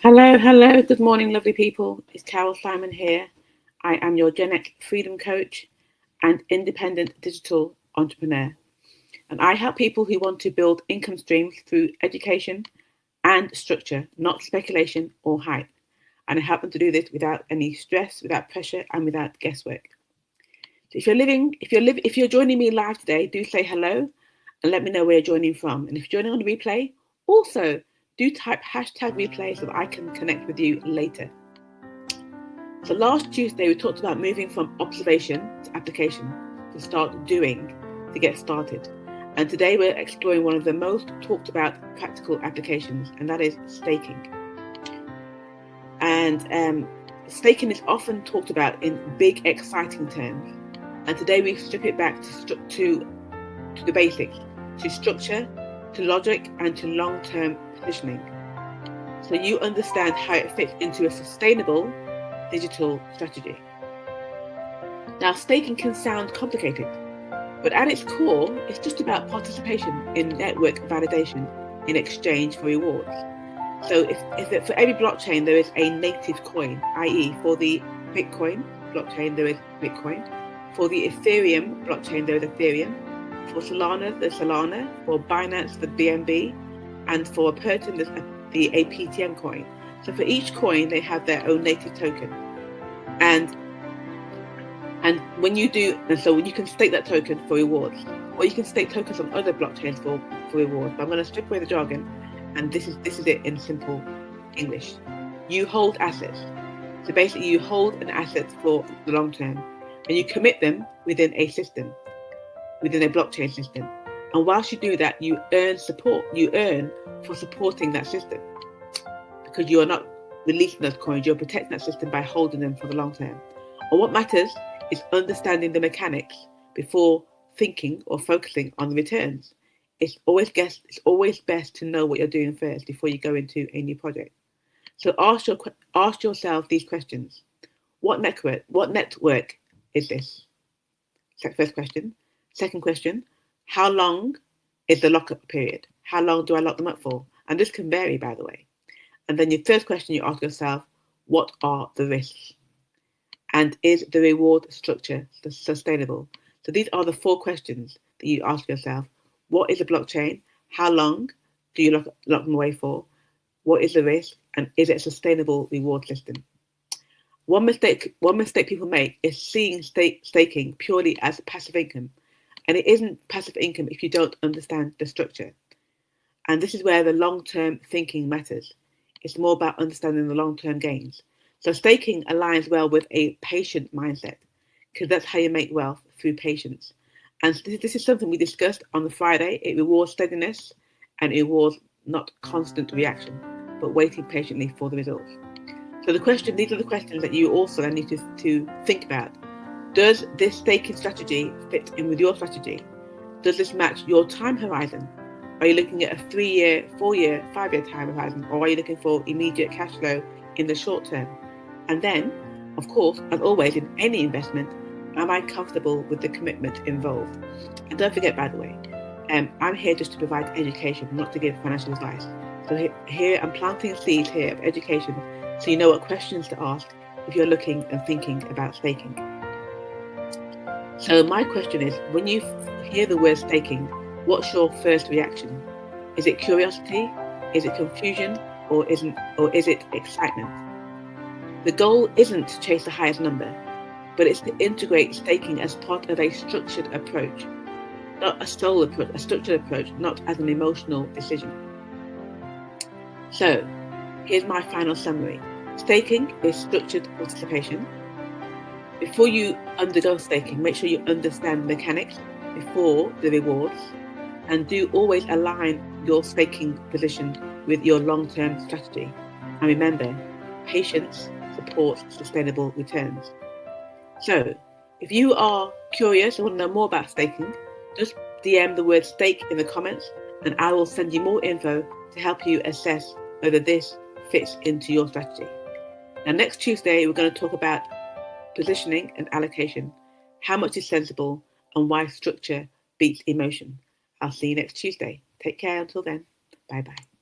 Hello, good morning, lovely people. It's Carol Simon here. I am your Gen X freedom coach and independent digital entrepreneur. And I help people who want to build income streams through education and structure, not speculation or hype. And I help them to do this without any stress, without pressure, and without guesswork. So if you're joining me live today, do say hello and let me know where you're joining from. And if you're joining on the replay, also do type hashtag replay so that I can connect with you later. So last Tuesday, we talked about moving from observation to application, to start doing, to get started. And today we're exploring one of the most talked about practical applications, and that is staking. And staking is often talked about in big, exciting terms. And today we strip it back to the basics, to structure, to logic, and to long-term positioning. So you understand how it fits into a sustainable digital strategy. Now, staking can sound complicated, but at its core, it's just about participation in network validation in exchange for rewards. So if for every blockchain there is a native coin, i.e. for the Bitcoin blockchain there is Bitcoin, for the Ethereum blockchain there is Ethereum, for Solana there's Solana, for Binance the BNB, and for Perton there's the APTM coin. So for each coin they have their own native token, and when you do, and so you can stake that token for rewards, or you can stake tokens on other blockchains for rewards. But I'm going to strip away the jargon, and this is it in simple English. You hold assets. So basically, you hold an asset for the long term, and you commit them within a system, within a blockchain system. And whilst you do that, you earn support. You earn for supporting that system, because you are not releasing those coins. You're protecting that system by holding them for the long term. And what matters is understanding the mechanics before thinking or focusing on the returns. It's always best to know what you're doing first before you go into a new project. So ask yourself these questions. What network is this? First question. Second question, how long is the lockup period? How long do I lock them up for? And this can vary, by the way. And then your third question, you ask yourself, what are the risks? And is the reward structure sustainable? So these are the 4 questions that you ask yourself. What is a blockchain? How long do you lock them away for? What is the risk? And is it a sustainable reward system? One mistake people make is seeing staking purely as passive income. And it isn't passive income if you don't understand the structure. And this is where the long-term thinking matters. It's more about understanding the long-term gains. So staking aligns well with a patient mindset, because that's how you make wealth, through patience. And this is something we discussed on the Friday. It rewards steadiness, and it rewards not constant reaction, but waiting patiently for the results. So these are the questions that you also then need to think about. Does this staking strategy fit in with your strategy? Does this match your time horizon? Are you looking at a 3-year, 4-year, 5-year time horizon, or are you looking for immediate cash flow in the short term? And then, of course, as always in any investment, am I comfortable with the commitment involved? And don't forget, by the way, I'm here just to provide education, not to give financial advice. So here I'm planting seeds here of education, so you know what questions to ask if you're looking and thinking about staking. So my question is, when you hear the word staking, what's your first reaction? Is it curiosity? Is it confusion? Or is it excitement? The goal isn't to chase the highest number, but it's to integrate staking as part of a structured approach, not a sole approach, a structured approach, not as an emotional decision. So here's my final summary. Staking is structured participation. Before you undergo staking, make sure you understand the mechanics before the rewards, and do always align your staking position with your long-term strategy. And remember, patience supports sustainable returns. So if you are curious and want to know more about staking, just DM the word stake in the comments, and I will send you more info to help you assess whether this fits into your strategy. Now, next Tuesday, we're going to talk about positioning and allocation, how much is sensible, and why structure beats emotion. I'll see you next Tuesday. Take care until then. Bye-bye.